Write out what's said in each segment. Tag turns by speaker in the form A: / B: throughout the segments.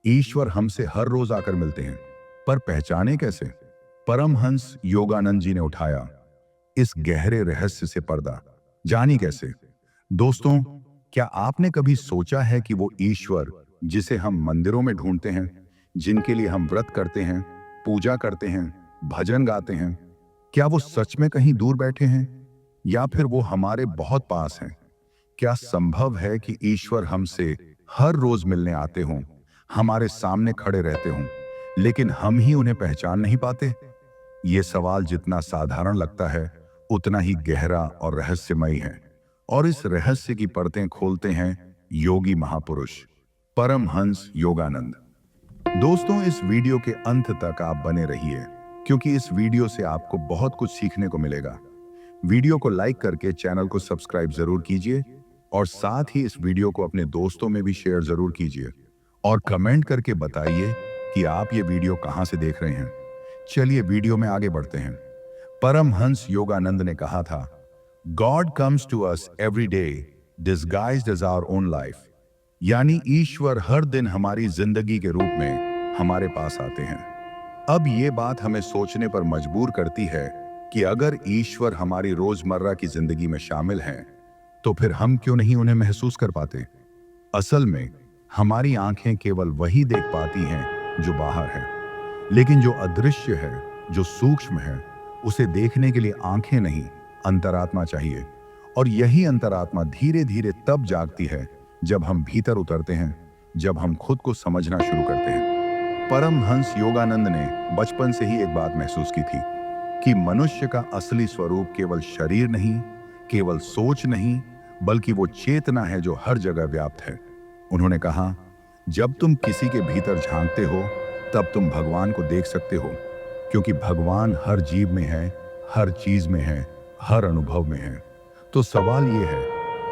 A: ईश्वर हमसे हर रोज आकर मिलते हैं, पर पहचाने कैसे? परमहंस योगानंद जी ने उठाया इस गहरे रहस्य से पर्दा। जानी कैसे? दोस्तों, क्या आपने कभी सोचा है कि वो ईश्वर जिसे हम मंदिरों में ढूंढते हैं, जिनके लिए हम व्रत करते हैं, पूजा करते हैं, भजन गाते हैं, क्या वो सच में कहीं दूर बैठे हैं या फिर वो हमारे बहुत पास हैं? क्या संभव है कि ईश्वर हमसे हर रोज मिलने आते हों, हमारे सामने खड़े रहते हों, लेकिन हम ही उन्हें पहचान नहीं पाते? ये सवाल जितना साधारण लगता है, उतना ही गहरा और रहस्यमयी है। और इस रहस्य की परतें खोलते हैं योगी महापुरुष परमहंस योगानंद। दोस्तों, इस वीडियो के अंत तक आप बने रहिए, क्योंकि इस वीडियो से आपको बहुत कुछ सीखने को मिलेगा। वीडियो को लाइक करके चैनल को सब्सक्राइब जरूर कीजिए और साथ ही इस वीडियो को अपने दोस्तों में भी शेयर जरूर कीजिए और कमेंट करके बताइए कि आप ये वीडियो कहां से देख रहे हैं। चलिए वीडियो में आगे बढ़ते हैं। परमहंस योगानंद ने कहा था, God comes to us every day disguised as our own life. यानी ईश्वर हर दिन हमारी जिंदगी के रूप में हमारे पास आते हैं। अब ये बात हमें सोचने पर मजबूर करती है कि अगर ईश्वर हमारी रोजमर्रा की जिंदगी में शामिल हैं, तो फिर हम क्यों नहीं उन्हें महसूस कर पाते? असल में हमारी आंखें केवल वही देख पाती हैं जो बाहर है, लेकिन जो अदृश्य है, जो सूक्ष्म है, उसे देखने के लिए आंखें नहीं, अंतरात्मा चाहिए। और यही अंतरात्मा धीरे धीरे तब जागती है जब हम भीतर उतरते हैं, जब हम खुद को समझना शुरू करते हैं। परमहंस योगानंद ने बचपन से ही एक बात महसूस की थी कि मनुष्य का असली स्वरूप केवल शरीर नहीं, केवल सोच नहीं, बल्कि वो चेतना है जो हर जगह व्याप्त है। उन्होंने कहा, जब तुम किसी के भीतर झांकते हो, तब तुम भगवान को देख सकते हो, क्योंकि भगवान हर जीव में है, हर चीज में है, हर अनुभव में है। तो सवाल ये है,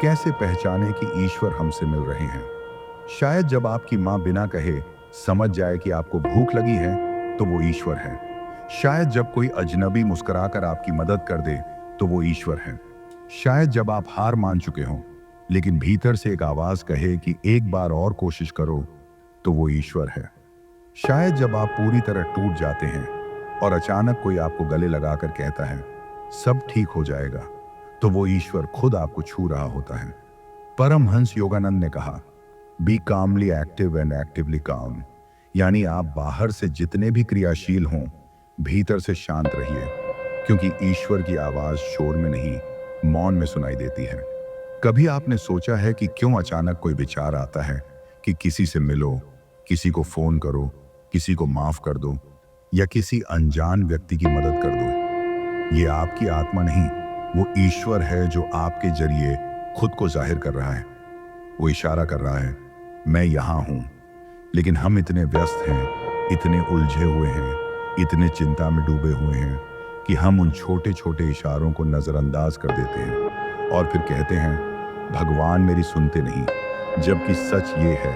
A: कैसे पहचाने कि ईश्वर हमसे मिल रहे हैं? शायद जब आपकी माँ बिना कहे समझ जाए कि आपको भूख लगी है, तो वो ईश्वर है। शायद जब कोई अजनबी मुस्कुराकर आपकी मदद कर दे, तो वो ईश्वर है। शायद जब आप हार मान चुके हों, लेकिन भीतर से एक आवाज कहे कि एक बार और कोशिश करो, तो वो ईश्वर है। शायद जब आप पूरी तरह टूट जाते हैं और अचानक कोई आपको गले लगाकर कहता है, सब ठीक हो जाएगा, तो वो ईश्वर खुद आपको छू रहा होता है। परमहंस योगानंद ने कहा, be calmly active and actively calm. यानी आप बाहर से जितने भी क्रियाशील हों, भीतर से शांत रहिए, क्योंकि ईश्वर की आवाज शोर में नहीं, मौन में सुनाई देती है। कभी आपने सोचा है कि क्यों अचानक कोई विचार आता है कि किसी से मिलो, किसी को फोन करो, किसी को माफ कर दो या किसी अनजान व्यक्ति की मदद कर दो? ये आपकी आत्मा नहीं, वो ईश्वर है जो आपके जरिए खुद को जाहिर कर रहा है। वो इशारा कर रहा है, मैं यहां हूं। लेकिन हम इतने व्यस्त हैं, इतने उलझे हुए हैं, इतने चिंता में डूबे हुए हैं कि हम उन छोटे छोटे इशारों को नजरअंदाज कर देते हैं और फिर कहते हैं, भगवान मेरी सुनते नहीं। जबकि सच ये है,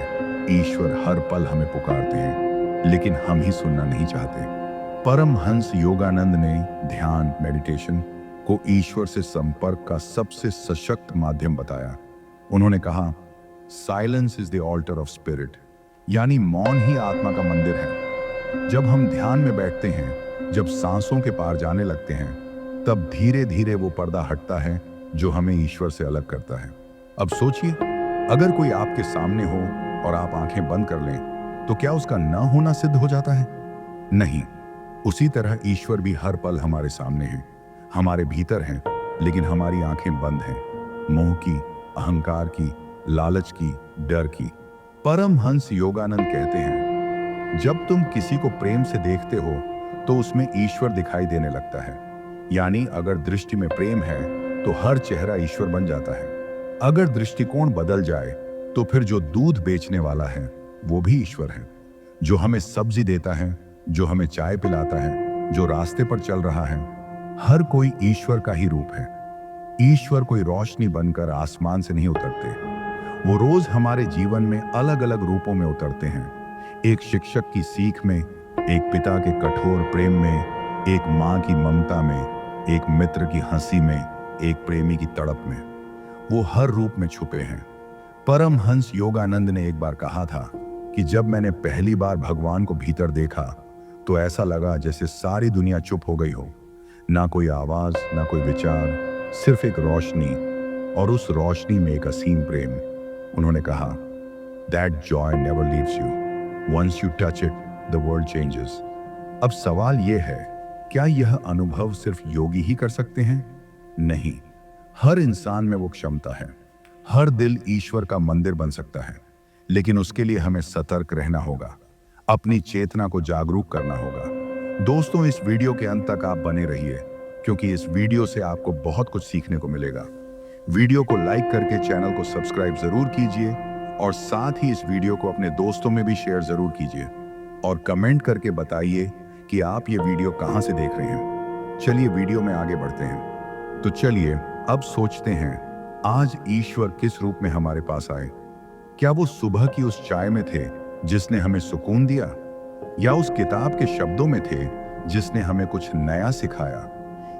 A: ईश्वर हर पल हमें पुकारते हैं, लेकिन हम ही सुनना नहीं चाहते। परमहंस योगानंद ने ध्यान, मेडिटेशन को ईश्वर से संपर्क का सबसे सशक्त माध्यम बताया। उन्होंने कहा, silence is the alter of spirit. यानी मौन ही आत्मा का मंदिर है। जब हम ध्यान में बैठते हैं, जब सांसों के पार जाने लगते हैं, तब धीरे धीरे वो पर्दा हटता है जो हमें ईश्वर से अलग करता है। अब सोचिए, अगर कोई आपके सामने हो और आप आंखें बंद कर लें, तो क्या उसका न होना सिद्ध हो जाता है? नहीं। उसी तरह ईश्वर भी हर पल हमारे सामने है, हमारे भीतर हैं, लेकिन हमारी आंखें बंद हैं, मोह की, अहंकार की, लालच की, डर की। परमहंस योगानंद कहते हैं, जब तुम किसी को प्रेम से देखते हो, तो उसमें ईश्वर दिखाई देने लगता है। यानी अगर दृष्टि में प्रेम है, तो हर चेहरा ईश्वर बन जाता है। अगर दृष्टिकोण बदल जाए, तो फिर जो दूध बेचने वाला है, वो भी ईश्वर है। जो हमें सब्जी देता है, जो हमें चाय पिलाता है, जो रास्ते पर चल रहा है, हर कोई ईश्वर का ही रूप है। ईश्वर कोई रोशनी बनकर आसमान से नहीं उतरते। वो रोज हमारे जीवन में अलग अलग रूपों में उतरते हैं। एक शिक्षक की सीख में, एक पिता के कठोर प्रेम में, एक माँ की ममता में, एक मित्र की हंसी में, एक प्रेमी की तड़प में। वो हर रूप में छुपे हैं। परमहंस योगानंद ने एक बार कहा था, कि जब मैंने पहली बार भगवान को भीतर देखा तो ऐसा लगा जैसे सारी दुनिया चुप हो गई हो। ना कोई आवाज, ना कोई विचार, सिर्फ एक रोशनी, और उस रोशनी में एक असीम प्रेम। उन्होंने कहा, that joy never leaves you, once you touch it the world changes. अब सवाल यह है, क्या यह अनुभव सिर्फ योगी ही कर सकते हैं? नहीं, हर इंसान में वो क्षमता है। हर दिल ईश्वर का मंदिर बन सकता है, लेकिन उसके लिए हमें सतर्क रहना होगा, अपनी चेतना को जागरूक करना होगा। दोस्तों, इस वीडियो के अंत तक आप बने रहिए, क्योंकि इस वीडियो से आपको बहुत कुछ सीखने को मिलेगा। वीडियो को लाइक करके चैनल को सब्सक्राइब जरूर कीजिए, और साथ ही इस वीडियो को अपने दोस्तों में भी शेयर जरूर कीजिए, और कमेंट करके बताइए कि आप ये वीडियो कहां से देख रहे हैं। चलिए वीडियो में आगे बढ़ते हैं। तो चलिए अब सोचते हैं, आज ईश्वर किस रूप में हमारे पास आए? क्या वो सुबह की उस चाय में थे जिसने हमें सुकून दिया, या उस किताब के शब्दों में थे जिसने हमें कुछ नया सिखाया,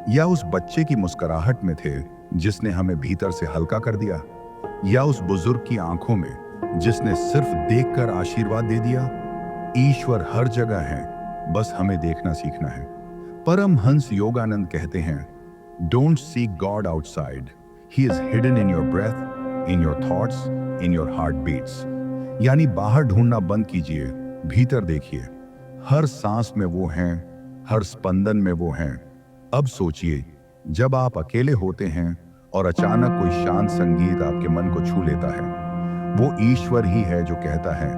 A: या उस बच्चे की मुस्कुराहट में थे जिसने हमें भीतर से हल्का कर दिया, या उस बुजुर्ग की आंखों में जिसने सिर्फ देखकर आशीर्वाद दे दिया? ईश्वर हर जगह है, बस हमें देखना सीखना है। परमहंस योगानंद कहते हैं, don't seek God outside, he is hidden in your breath, in your thoughts, in your heart beats. यानी बाहर ढूंढना बंद कीजिए, भीतर देखिए। हर सांस में वो हैं, हर स्पंदन में वो हैं। अब सोचिए, जब आप अकेले होते हैं और अचानक कोई शांत संगीत आपके मन को छू लेता है, वो ईश्वर ही है जो कहता है,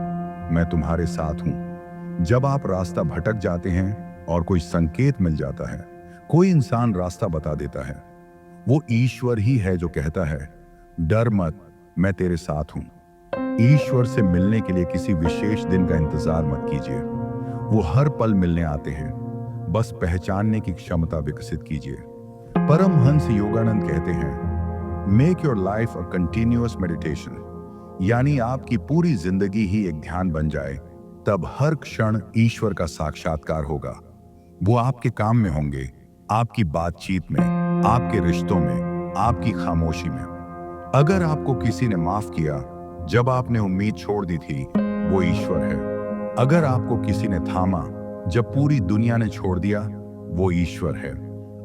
A: मैं तुम्हारे साथ हूं। जब आप रास्ता भटक जाते हैं और कोई संकेत मिल जाता है, कोई इंसान रास्ता बता देता है, वो ईश्वर ही है जो कहता है, डर मत, मैं तेरे साथ हूं। ईश्वर से मिलने के लिए किसी विशेष दिन का इंतजार मत कीजिए, वो हर पल मिलने आते हैं, बस पहचानने की क्षमता विकसित कीजिए। परमहंस योगानंद कहते हैं, make your life a continuous meditation, यानी आपकी पूरी जिंदगी ही एक ध्यान बन जाए, तब हर क्षण ईश्वर का साक्षात्कार होगा। वो आपके काम में होंगे, आपकी बातचीत में, आपके रिश्तों में, आपकी खामोशी में। अगर आपको किसी ने माफ किया जब आपने उम्मीद छोड़ दी थी, वो ईश्वर है। अगर आपको किसी ने थामा जब पूरी दुनिया ने छोड़ दिया, वो ईश्वर है।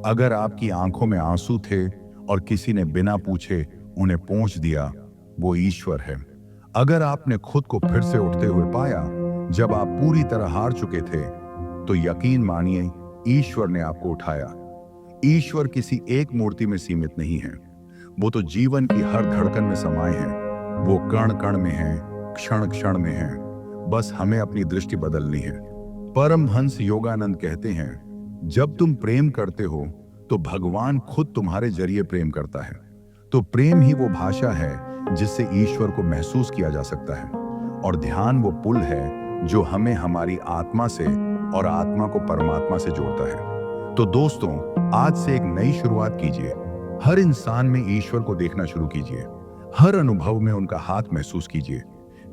A: अगर आपकी आंखों में आंसू थे और किसी ने बिना पूछे उन्हें पोंछ दिया, वो ईश्वर है। अगर आपने खुद को फिर से उठते हुए पाया जब आप पूरी तरह हार चुके थे, तो यकीन मानिए, ईश्वर ने आपको उठाया। ईश्वर किसी एक मूर्ति में सीमित नहीं है, वो तो जीवन की हर धड़कन में समाये हैं। वो कण कण में है, क्षण क्षण में है, बस हमें अपनी दृष्टि बदलनी है। परमहंस योगानंद कहते हैं, जब तुम प्रेम करते हो तो भगवान खुद तुम्हारे जरिए प्रेम करता है। तो प्रेम ही वो भाषा है जिससे ईश्वर को महसूस किया जा सकता है, और ध्यान वो पुल है जो हमें हमारी आत्मा से और आत्मा को परमात्मा से जोड़ता है। तो दोस्तों, आज से एक नई शुरुआत कीजिए। हर इंसान में ईश्वर को देखना शुरू कीजिए, हर अनुभव में उनका हाथ महसूस कीजिए।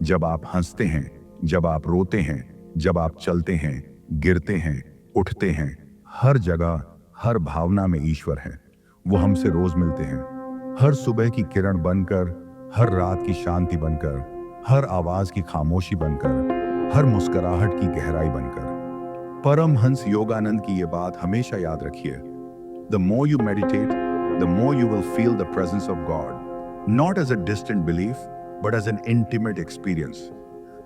A: जब आप हंसते हैं, जब आप रोते हैं, जब आप चलते हैं, गिरते हैं, उठते हैं, हर जगह, हर भावना में ईश्वर है। वो हमसे रोज मिलते हैं, हर सुबह की किरण बनकर, हर रात की शांति बनकर, हर आवाज की खामोशी बनकर, हर मुस्कुराहट की गहराई बनकर। परमहंस योगानंद की ये बात हमेशा याद रखिए, the more you meditate, the more you will feel the presence of God, not as a distant belief but as an intimate experience.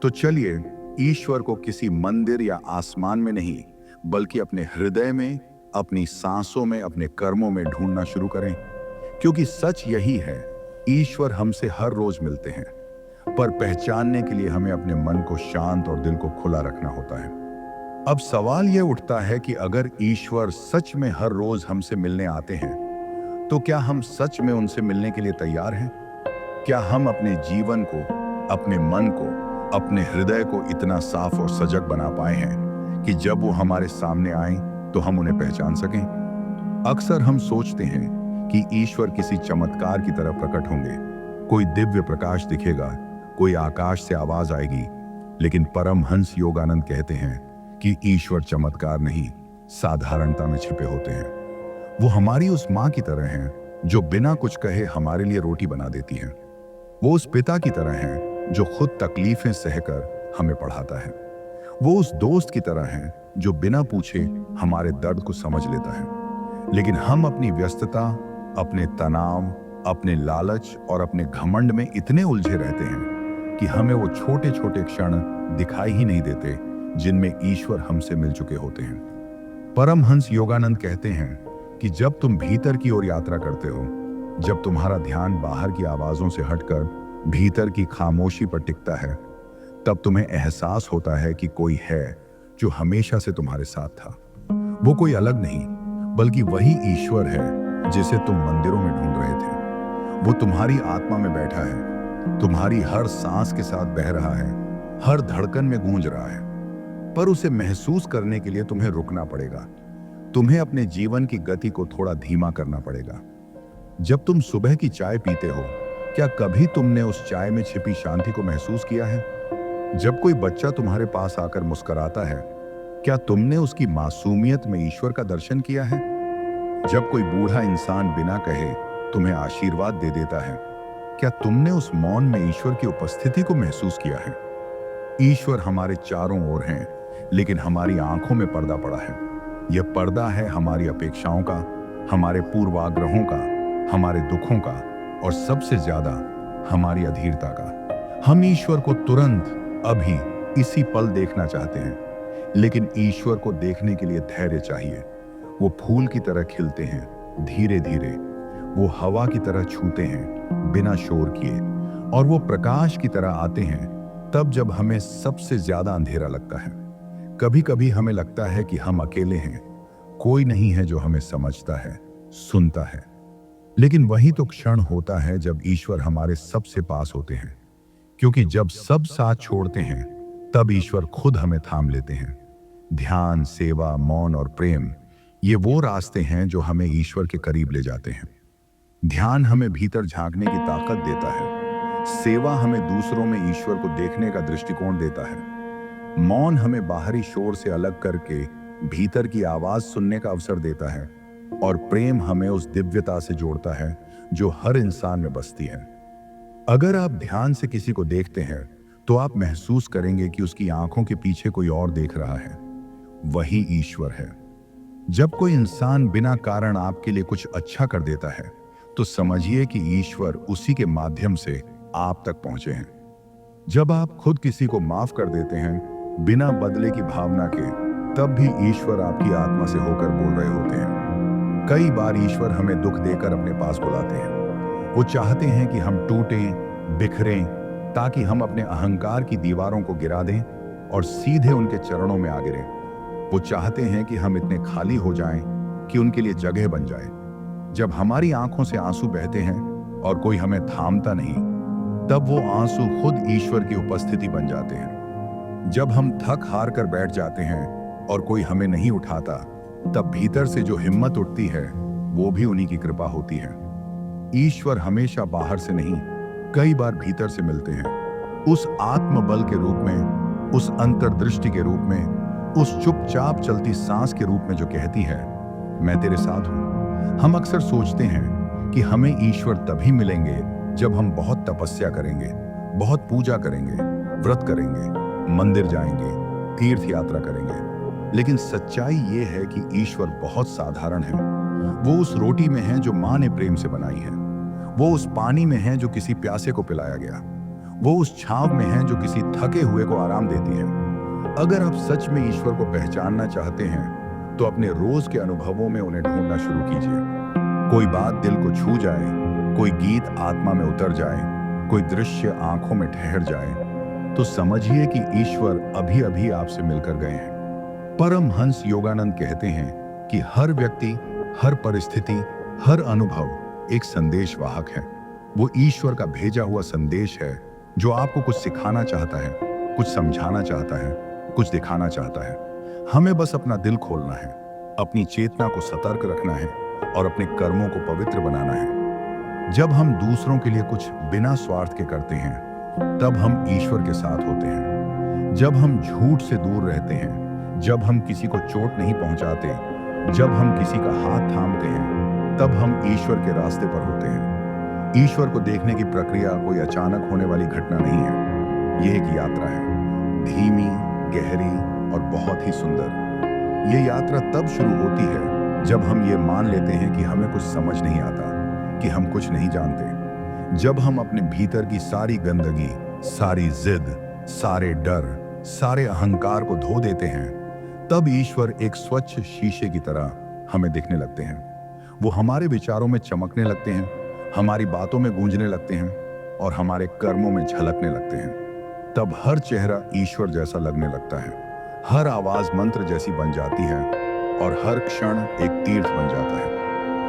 A: तो चलिए, ईश्वर को किसी मंदिर या आसमान में नहीं, बल्कि अपने हृदय में, अपनी सांसों में, अपने कर्मों में ढूंढना शुरू करें, क्योंकि सच यही है, ईश्वर हमसे हर रोज मिलते हैं, पर पहचानने के लिए हमें अपने मन को शांत और दिल को खुला रखना होता है। अब सवाल यह उठता है कि अगर ईश्वर सच में हर रोज हमसे मिलने आते हैं, तो क्या हम सच में उनसे मिलने के लिए तैयार हैं? क्या हम अपने जीवन को, अपने मन को, अपने हृदय को इतना साफ और सजग बना पाए हैं कि जब वो हमारे सामने आए तो हम उन्हें पहचान सकें? अक्सर हम सोचते हैं कि ईश्वर किसी चमत्कार की तरह प्रकट होंगे, कोई दिव्य प्रकाश दिखेगा, कोई आकाश से आवाज आएगी, लेकिन परमहंस योगानंद कहते हैं कि ईश्वर चमत्कार नहीं, साधारणता में छिपे होते हैं। वो हमारी उस माँ की तरह हैं जो बिना कुछ कहे हमारे लिए रोटी बना देती हैं। वो उस पिता की तरह हैं जो खुद तकलीफें सहकर हमें पढ़ाता है। वो उस दोस्त की तरह है जो बिना पूछे हमारे दर्द को समझ लेता है। लेकिन हम अपनी व्यस्तता, अपने तनाव, अपने लालच और अपने घमंड में इतने उलझे रहते हैं कि हमें वो छोटे छोटे क्षण दिखाई ही नहीं देते जिनमें ईश्वर हमसे मिल चुके होते हैं। परमहंस योगानंद कहते हैं कि जब तुम भीतर की ओर यात्रा करते हो, जब तुम्हारा ध्यान बाहर की आवाजों से हटकर भीतर की खामोशी पर टिकता है, तब तुम्हें एहसास होता है कि कोई है जो हमेशा से तुम्हारे साथ था। वो कोई अलग नहीं, बल्कि वही ईश्वर है जिसे तुम मंदिरों में ढूंढ रहे थे। वो तुम्हारी आत्मा में बैठा है, तुम्हारी हर सांस के साथ बह रहा है, हर धड़कन में गूंज रहा है। पर उसे महसूस करने के लिए तुम्हें रुकना पड़ेगा। तुम्हें अपने जीवन की गति को थोड़ा धीमा करना पड़ेगा। जब तुम सुबह की चाय पीते हो, क्या कभी तुमने उस चाय में छिपी शांति को महसूस किया है? जब कोई बच्चा तुम्हारे पास आकर मुस्कुराता है, क्या तुमने उसकी मासूमियत में ईश्वर का दर्शन किया है? जब कोई बूढ़ा इंसान बिना कहे तुम्हें आशीर्वाद दे देता है, क्या तुमने उस मौन में ईश्वर की उपस्थिति को महसूस किया है? ईश्वर हमारे चारों ओर हैं, लेकिन हमारी आंखों में पर्दा पड़ा है। यह पर्दा है हमारी अपेक्षाओं का, हमारे पूर्वाग्रहों का, हमारे दुखों का और सबसे ज्यादा हमारी अधीरता का। हम ईश्वर को तुरंत, अभी, इसी पल देखना चाहते हैं, लेकिन ईश्वर को देखने के लिए धैर्य चाहिए। वो फूल की तरह खिलते हैं, धीरे धीरे। वो हवा की तरह छूते हैं, बिना शोर किए। और वो प्रकाश की तरह आते हैं तब जब हमें सबसे ज्यादा अंधेरा लगता है। कभी कभी हमें लगता है कि हम अकेले हैं, कोई नहीं है जो हमें समझता है, सुनता है। लेकिन वही तो क्षण होता है जब ईश्वर हमारे सबसे पास होते हैं, क्योंकि जब सब साथ छोड़ते हैं, तब ईश्वर खुद हमें थाम लेते हैं। ध्यान, सेवा, मौन और प्रेम, ये वो रास्ते हैं जो हमें ईश्वर के करीब ले जाते हैं। ध्यान हमें भीतर झांकने की ताकत देता है। सेवा हमें दूसरों में ईश्वर को देखने का दृष्टिकोण देता है। मौन हमें बाहरी शोर से अलग करके भीतर की आवाज सुनने का अवसर देता है। और प्रेम हमें उस दिव्यता से जोड़ता है जो हर इंसान में बसती है। अगर आप ध्यान से किसी को देखते हैं, तो आप महसूस करेंगे कि उसकी आंखों के पीछे कोई और देख रहा है। वही ईश्वर है। जब कोई इंसान बिना कारण आपके लिए कुछ अच्छा कर देता है, तो समझिए कि ईश्वर उसी के माध्यम से आप तक पहुंचे हैं। जब आप खुद किसी को माफ कर देते हैं बिना बदले की भावना के, तब भी ईश्वर आपकी आत्मा से होकर बोल रहे होते हैं। कई बार ईश्वर हमें दुख देकर अपने पास बुलाते हैं। वो चाहते हैं कि हम टूटें, बिखरें, ताकि हम अपने अहंकार की दीवारों को गिरा दें और सीधे उनके चरणों में आ गिरें। वो चाहते हैं कि हम इतने खाली हो जाएं कि उनके लिए जगह बन जाए। जब हमारी आंखों से आंसू बहते हैं और कोई हमें थामता नहीं, तब वो आंसू खुद ईश्वर की उपस्थिति बन जाते हैं। जब हम थक हार कर बैठ जाते हैं और कोई हमें नहीं उठाता, तब भीतर से जो हिम्मत उठती है, वो भी उन्हीं की कृपा होती है। ईश्वर हमेशा बाहर से नहीं, कई बार भीतर से मिलते हैं। उस आत्मबल के रूप में, उस अंतर्दृष्टि के रूप में, उस चुपचाप चलती सांस के रूप में जो कहती है, मैं तेरे साथ हूं। हम अक्सर सोचते हैं कि हमें ईश्वर तभी मिलेंगे जब हम बहुत तपस्या करेंगे, बहुत पूजा करेंगे, व्रत करेंगे, मंदिर जाएंगे, तीर्थ यात्रा करेंगे। लेकिन सच्चाई ये है कि ईश्वर बहुत साधारण है। वो उस रोटी में है जो माँ ने प्रेम से बनाई है। वो उस पानी में है जो किसी प्यासे को पिलाया गया। वो उस छांव में है जो किसी थके हुए को आराम देती है। अगर आप सच में ईश्वर को पहचानना चाहते हैं, तो अपने रोज के अनुभवों में उन्हें ढूंढना शुरू कीजिए। कोई बात दिल को छू जाए, कोई गीत आत्मा में उतर जाए, कोई दृश्य आंखों में ठहर जाए, तो समझिए कि ईश्वर अभी अभी आपसे मिलकर गए हैं। परमहंस योगानंद कहते हैं कि हर व्यक्ति, हर परिस्थिति, हर अनुभव एक संदेशवाहक है। वो ईश्वर का भेजा हुआ संदेश है जो आपको कुछ सिखाना चाहता है, कुछ समझाना चाहता है, कुछ दिखाना चाहता है। हमें बस अपना दिल खोलना है, अपनी चेतना को सतर्क रखना है और अपने कर्मों को पवित्र बनाना है। जब हम दूसरों के लिए कुछ बिना स्वार्थ के करते हैं, तब हम ईश्वर के साथ होते हैं। जब हम झूठ से दूर रहते हैं, जब हम किसी को चोट नहीं पहुंचाते, जब हम किसी का हाथ थामते हैं, तब हम ईश्वर के रास्ते पर होते हैं। ईश्वर को देखने की प्रक्रिया कोई अचानक होने वाली घटना नहीं है। यह एक यात्रा है। धीमी, गहरी और बहुत ही सुंदर। ये यात्रा तब शुरू होती है जब हम ये मान लेते हैं कि हमें कुछ समझ नहीं आता, कि हम कुछ नहीं जानते। जब हम अपने भीतर की सारी गंदगी, सारी जिद, सारे डर, सारे अहंकार को धो देते हैं, तब ईश्वर एक स्वच्छ शीशे की तरह हमें दिखने लगते हैं। वो हमारे विचारों में चमकने लगते हैं, हमारी बातों में गूंजने लगते हैं और हमारे कर्मों में झलकने लगते हैं। तब हर चेहरा ईश्वर जैसा लगने लगता है, हर आवाज मंत्र जैसी बन जाती है और हर क्षण एक तीर्थ बन जाता है।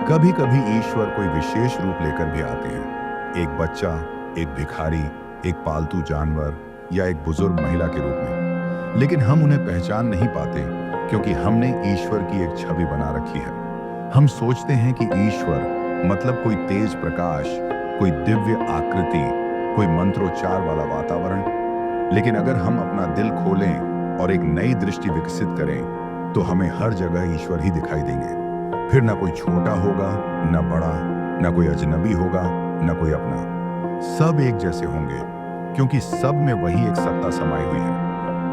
A: कभी कभी ईश्वर कोई विशेष रूप लेकर भी आते हैं, एक बच्चा, एक भिखारी, एक पालतू जानवर या एक बुजुर्ग महिला के रूप में। लेकिन हम उन्हें पहचान नहीं पाते, क्योंकि हमने ईश्वर की एक छवि बना रखी है। हम सोचते हैं कि ईश्वर मतलब कोई तेज प्रकाश, कोई दिव्य आकृति, कोई मंत्रोच्चार वाला वातावरण। लेकिन अगर हम अपना दिल खोलें और एक नई दृष्टि विकसित करें, तो हमें हर जगह ईश्वर ही दिखाई देंगे। फिर ना कोई छोटा होगा, ना बड़ा, ना कोई अजनबी होगा, ना कोई अपना। सब एक जैसे होंगे, क्योंकि सब में वही एक सत्ता समाई हुई है।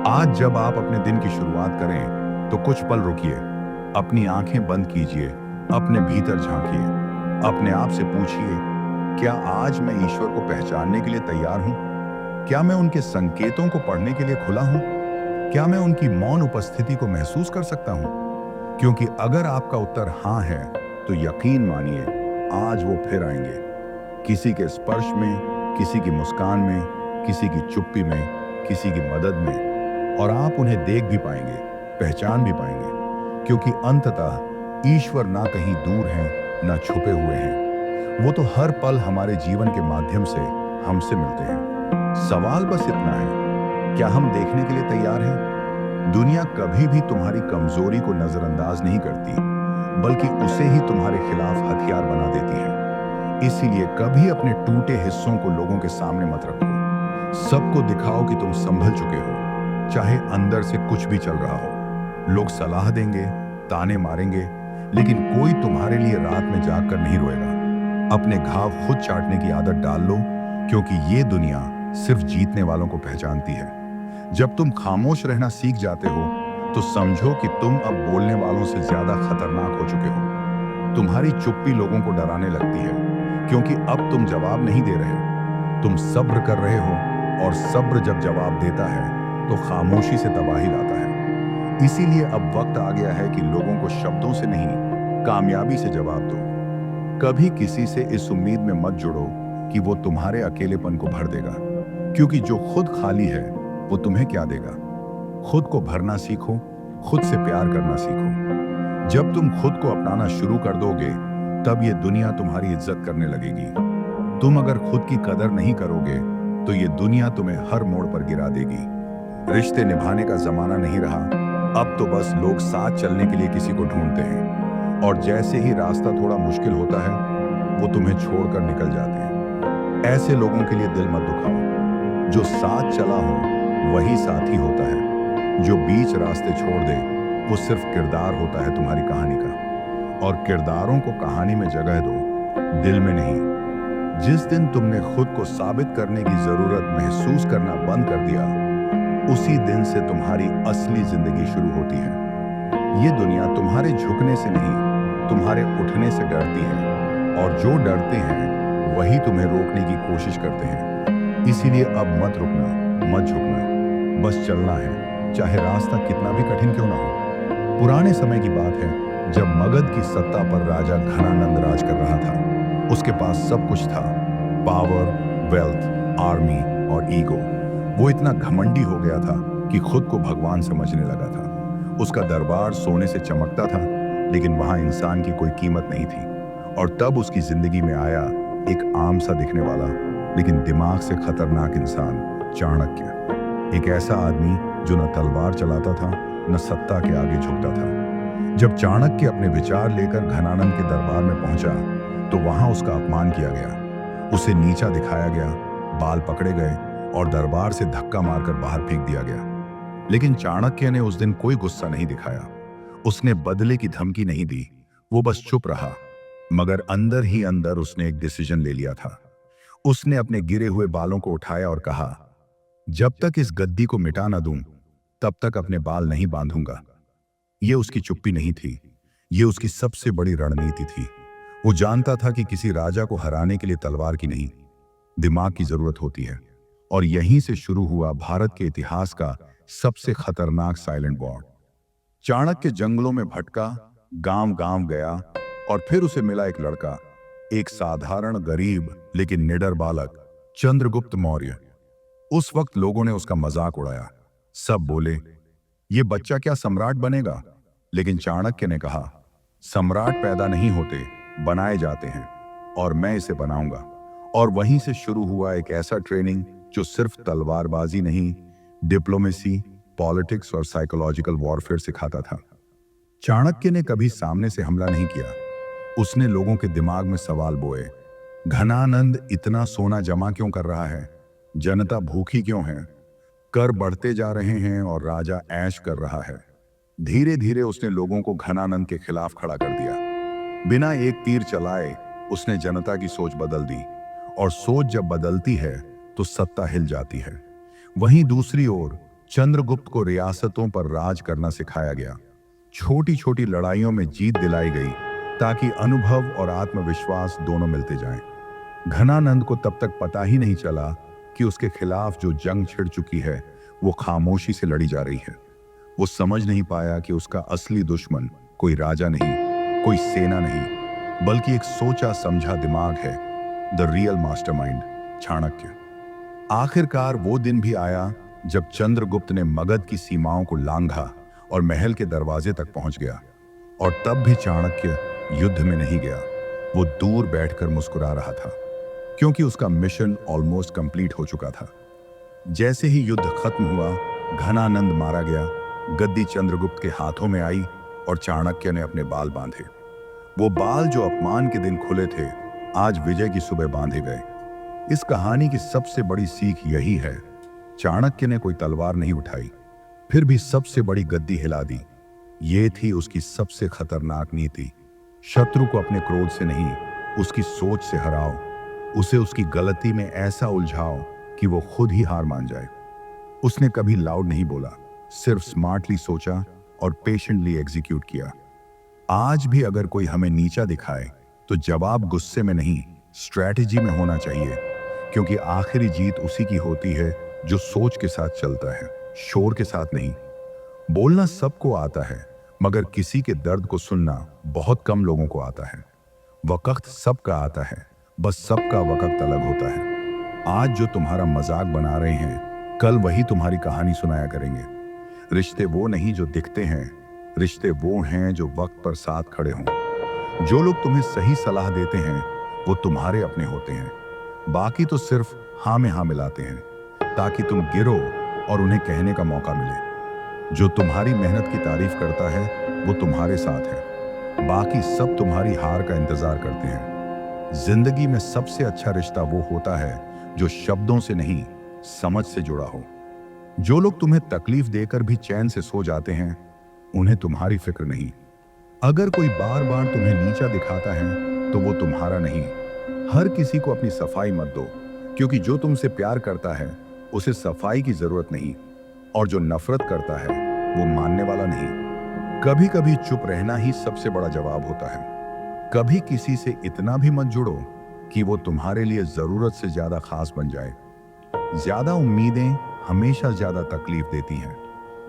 A: आज जब आप अपने दिन की शुरुआत करें, तो कुछ पल रुकिए, अपनी आंखें बंद कीजिए, अपने भीतर झांकिए, अपने आप से पूछिए, क्या आज मैं ईश्वर को पहचानने के लिए तैयार हूं? क्या मैं उनके संकेतों को पढ़ने के लिए खुला हूं? क्या मैं उनकी मौन उपस्थिति को महसूस कर सकता हूं? क्योंकि अगर आपका उत्तर हां है, तो यकीन मानिए, आज वो फिर आएंगे। किसी के स्पर्श में, किसी की मुस्कान में, किसी की चुप्पी में, किसी की मदद में, और आप उन्हें देख भी पाएंगे, पहचान भी पाएंगे। क्योंकि अंततः ईश्वर ना कहीं दूर हैं, ना छुपे हुए हैं। वो तो हर पल हमारे जीवन के माध्यम से हमसे मिलते हैं। सवाल बस इतना है, क्या हम देखने के लिए तैयार हैं? दुनिया कभी भी तुम्हारी कमजोरी को नजरअंदाज नहीं करती, बल्कि उसे ही तुम्हारे खिलाफ हथियार बना देती है। इसीलिए कभी अपने टूटे हिस्सों को लोगों के सामने मत रखो। सबको दिखाओ कि तुम संभल चुके हो, चाहे अंदर से कुछ भी चल रहा हो। लोग सलाह देंगे, ताने मारेंगे, लेकिन कोई तुम्हारे लिए रात में जागकर नहीं रोएगा। अपने घाव खुद चाटने की आदत डाल लो, क्योंकि ये दुनिया सिर्फ जीतने वालों को पहचानती है। जब तुम खामोश रहना सीख जाते हो, तो समझो कि तुम अब बोलने वालों से ज्यादा खतरनाक हो चुके हो। तुम्हारी चुप्पी लोगों को डराने लगती है, क्योंकि अब तुम जवाब नहीं दे रहे, तुम सब्र कर रहे हो, और सब्र जब जवाब देता है, तो खामोशी से तबाही लाता है। इसीलिए अब वक्त आ गया है कि लोगों को शब्दों से नहीं, कामयाबी से जवाब दो। कभी किसी से इस उम्मीद में मत जुड़ो कि वो तुम्हारे अकेलेपन को भर देगा, क्योंकि जो खुद खाली है, वो तुम्हें क्या देगा। खुद को भरना सीखो, खुद से प्यार करना सीखो। जब तुम खुद को अपनाना शुरू कर दोगे, तब ये दुनिया तुम्हारी इज्जत करने लगेगी। तुम अगर खुद की कदर नहीं करोगे, तो ये दुनिया तुम्हें हर मोड़ पर गिरा देगी। रिश्ते निभाने का जमाना नहीं रहा। अब तो बस लोग साथ चलने के लिए किसी को ढूंढते हैं, और जैसे ही रास्ता थोड़ा मुश्किल होता है, वो तुम्हें छोड़कर निकल जाते हैं। ऐसे लोगों के लिए दिल मत दुखाओ। जो साथ चला हो, वही साथी होता है। जो बीच रास्ते छोड़ दे, वो सिर्फ किरदार होता है तुम्हारी कहानी का। और किरदारों को कहानी में जगह दो, दिल में नहीं। जिस दिन तुमने खुद को साबित करने की जरूरत महसूस करना बंद कर दिया, उसी दिन से तुम्हारी असली जिंदगी शुरू होती है। ये दुनिया तुम्हारे झुकने से नहीं, तुम्हारे उठने से डरती है, और जो डरते हैं वही तुम्हें रोकने की कोशिश करते हैं। इसीलिए अब मत रुकना, मत झुकना, बस चलना है, चाहे रास्ता कितना भी कठिन क्यों ना हो। पुराने समय की बात है, जब मगध की सत्ता पर राजा घनानंद राज कर रहा था। उसके पास सब कुछ था, पावर, वेल्थ, आर्मी और ईगो। वो इतना घमंडी हो गया था कि खुद को भगवान समझने लगा था। उसका दरबार सोने से चमकता था, लेकिन वहां इंसान की कोई कीमत नहीं थी। और तब उसकी जिंदगी में आया एक आम सा दिखने वाला, लेकिन दिमाग से खतरनाक इंसान, चाणक्य। एक ऐसा आदमी जो न तलवार चलाता था, न सत्ता के आगे झुकता था। जब चाणक्य अपने विचार लेकर घनानंद के दरबार में पहुंचा, तो वहां उसका अपमान किया गया, उसे नीचा दिखाया गया, बाल पकड़े गए और दरबार से धक्का मारकर बाहर फेंक दिया गया। लेकिन चाणक्य ने उस दिन कोई गुस्सा नहीं दिखाया, उसने बदले की धमकी नहीं दी, वो बस चुप रहा। मगर अंदर ही अंदर उसने एक डिसीजन ले लिया था। उसने अपने गिरे हुए बालों को उठाया और कहा, जब तक इस गद्दी को मिटा ना दूं, तब तक अपने बाल नहीं बांधूंगा। ये उसकी चुप्पी नहीं थी, ये उसकी सबसे बड़ी रणनीति थी। वो जानता था कि किसी राजा को हराने के लिए तलवार की नहीं, दिमाग की जरूरत होती है। और यहीं से शुरू हुआ भारत के इतिहास का सबसे खतरनाक साइलेंट वॉर। चाणक्य जंगलों में भटका, गांव गांव गया, और फिर उसे मिला एक लड़का, एक साधारण गरीब लेकिन निडर बालक, चंद्रगुप्त मौर्य। उस वक्त लोगों ने उसका मजाक उड़ाया। सब बोले, ये बच्चा क्या सम्राट बनेगा? लेकिन चाणक्य ने कहा, सम्राट पैदा नहीं होते, बनाए जाते हैं, और मैं इसे बनाऊंगा। और वहीं से शुरू हुआ एक ऐसा ट्रेनिंग जो सिर्फ तलवारबाजी नहीं, डिप्लोमेसी, पॉलिटिक्स और साइकोलॉजिकल वॉरफेयर सिखाता था। चाणक्य ने कभी सामने से हमला नहीं किया। उसने लोगों के दिमाग में सवाल बोए। घनानंद इतना सोना जमा क्यों कर रहा है? जनता भूखी क्यों है? कर बढ़ते जा रहे हैं और राजा ऐश कर रहा है। धीरे धीरे उसने लोगों को घनानंद के खिलाफ खड़ा कर दिया। बिना एक तीर चलाए उसने जनता की सोच बदल दी, और सोच जब बदलती है तो सत्ता हिल जाती है। वहीं दूसरी ओर चंद्रगुप्त को रियासतों पर राज करना सिखाया गया। छोटी छोटी लड़ाइयों में जीत दिलाई गई ताकि अनुभव और आत्मविश्वास दोनों मिलते जाएं। घनानंद को तब तक पता ही नहीं चला कि उसके खिलाफ जो जंग छिड़ चुकी है वो खामोशी से लड़ी जा रही है। वो समझ नहीं पाया कि उसका असली दुश्मन कोई राजा नहीं, कोई सेना नहीं, बल्कि एक सोचा समझा दिमाग है, द रियल मास्टरमाइंड, चाणक्य। आखिरकार वो दिन भी आया जब चंद्रगुप्त ने मगध की सीमाओं को लांघा और महल के दरवाजे तक पहुंच गया। और तब भी चाणक्य युद्ध में नहीं गया। वो दूर बैठकर मुस्कुरा रहा था, क्योंकि उसका मिशन ऑलमोस्ट कंप्लीट हो चुका था। जैसे ही युद्ध खत्म हुआ, घनानंद मारा गया, गद्दी चंद्रगुप्त के हाथों में आई और चाणक्य ने अपने बाल बांधे। वो बाल जो अपमान के दिन खुले थे, आज विजय की सुबह बांधे गए। इस कहानी की सबसे बड़ी सीख यही है, चाणक्य ने कोई तलवार नहीं उठाई, फिर भी सबसे बड़ी गद्दी हिला दी। ये थी उसकी सबसे खतरनाक नीति। शत्रु को अपने क्रोध से नहीं, उसकी सोच से हराओ। उसे उसकी गलती में ऐसा उलझाओ कि वो खुद ही हार मान जाए। उसने कभी लाउड नहीं बोला, सिर्फ स्मार्टली सोचा और पेशेंटली एग्जीक्यूट किया। आज भी अगर कोई हमें नीचा दिखाए तो जवाब गुस्से में नहीं, स्ट्रैटेजी में होना चाहिए, क्योंकि आखिरी जीत उसी की होती है जो सोच के साथ चलता है, शोर के साथ नहीं। बोलना सबको आता है, मगर किसी के दर्द को सुनना बहुत कम लोगों को आता है। वक्त सबका आता है, बस सबका वक्त अलग होता है। आज जो तुम्हारा मजाक बना रहे हैं, कल वही तुम्हारी कहानी सुनाया करेंगे। रिश्ते वो नहीं जो दिखते हैं, रिश्ते वो हैं जो वक्त पर साथ खड़े हों। जो लोग तुम्हें सही सलाह देते हैं वो तुम्हारे अपने होते हैं, बाकी तो सिर्फ हाँ में हाँ मिलाते हैं ताकि तुम गिरो और उन्हें कहने का मौका मिले। जो तुम्हारी मेहनत की तारीफ करता है वो तुम्हारे साथ है, बाकी सब तुम्हारी हार का इंतजार करते हैं। जिंदगी में सबसे अच्छा रिश्ता वो होता है जो शब्दों से नहीं, समझ से जुड़ा हो। जो लोग तुम्हें तकलीफ देकर भी चैन से सो जाते हैं, उन्हें तुम्हारी फिक्र नहीं। अगर कोई बार बार तुम्हें नीचा दिखाता है तो वो तुम्हारा नहीं। हर किसी को अपनी सफाई मत दो, क्योंकि जो तुमसे प्यार करता है उसे सफाई की जरूरत नहीं, और जो नफरत करता है वो मानने वाला नहीं। कभी कभी चुप रहना ही सबसे बड़ा जवाब होता है। कभी किसी से इतना भी मत जुड़ो कि वो तुम्हारे लिए जरूरत से ज्यादा खास बन जाए। ज्यादा उम्मीदें हमेशा ज्यादा तकलीफ देती हैं।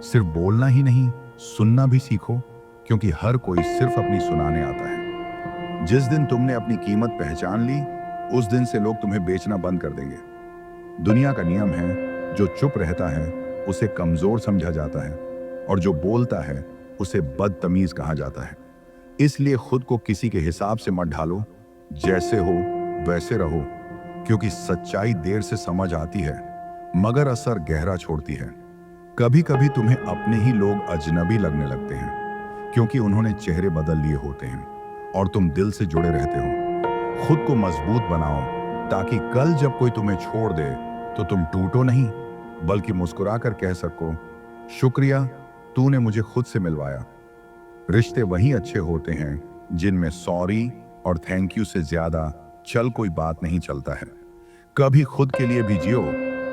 A: सिर्फ बोलना ही नहीं, सुनना भी सीखो, क्योंकि हर कोई सिर्फ अपनी सुनाने आता है। जिस दिन तुमने अपनी कीमत पहचान ली, उस दिन से लोग तुम्हें बेचना बंद कर देंगे। दुनिया का नियम है, जो चुप रहता है उसे कमजोर समझा जाता है, और जो बोलता है उसे बदतमीज कहा जाता है। इसलिए खुद को किसी के हिसाब से मत ढालो, जैसे हो वैसे रहो, क्योंकि सच्चाई देर से समझ आती है मगर असर गहरा छोड़ती है। कभी कभी तुम्हें अपने ही लोग अजनबी लगने लगते हैं, क्योंकि उन्होंने चेहरे बदल लिए होते हैं और तुम दिल से जुड़े रहते हो। खुद को मजबूत बनाओ ताकि कल जब कोई तुम्हें छोड़ दे तो तुम टूटो नहीं, बल्कि मुस्कुराकर कह सको, शुक्रिया, तूने मुझे खुद से मिलवाया। रिश्ते वही अच्छे होते हैं जिनमें सॉरी और थैंक यू से ज्यादा चल कोई बात नहीं चलता है। कभी खुद के लिए भी जियो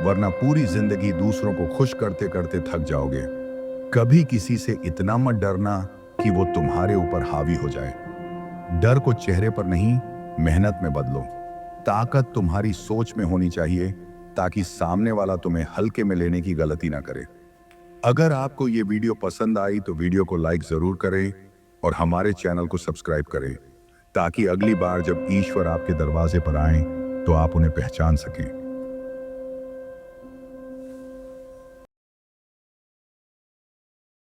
A: वरना पूरी जिंदगी दूसरों को खुश करते करते थक जाओगे। कभी किसी से इतना मत डरना कि वो तुम्हारे ऊपर हावी हो जाए। डर को चेहरे पर नहीं, मेहनत में बदलो। ताकत तुम्हारी सोच में होनी चाहिए, ताकि सामने वाला तुम्हें हल्के में लेने की गलती ना करे। अगर आपको ये वीडियो पसंद आई तो वीडियो को लाइक जरूर करें और हमारे चैनल को सब्सक्राइब करें, ताकि अगली बार जब ईश्वर आपके दरवाजे पर आए तो आप उन्हें पहचान सकें।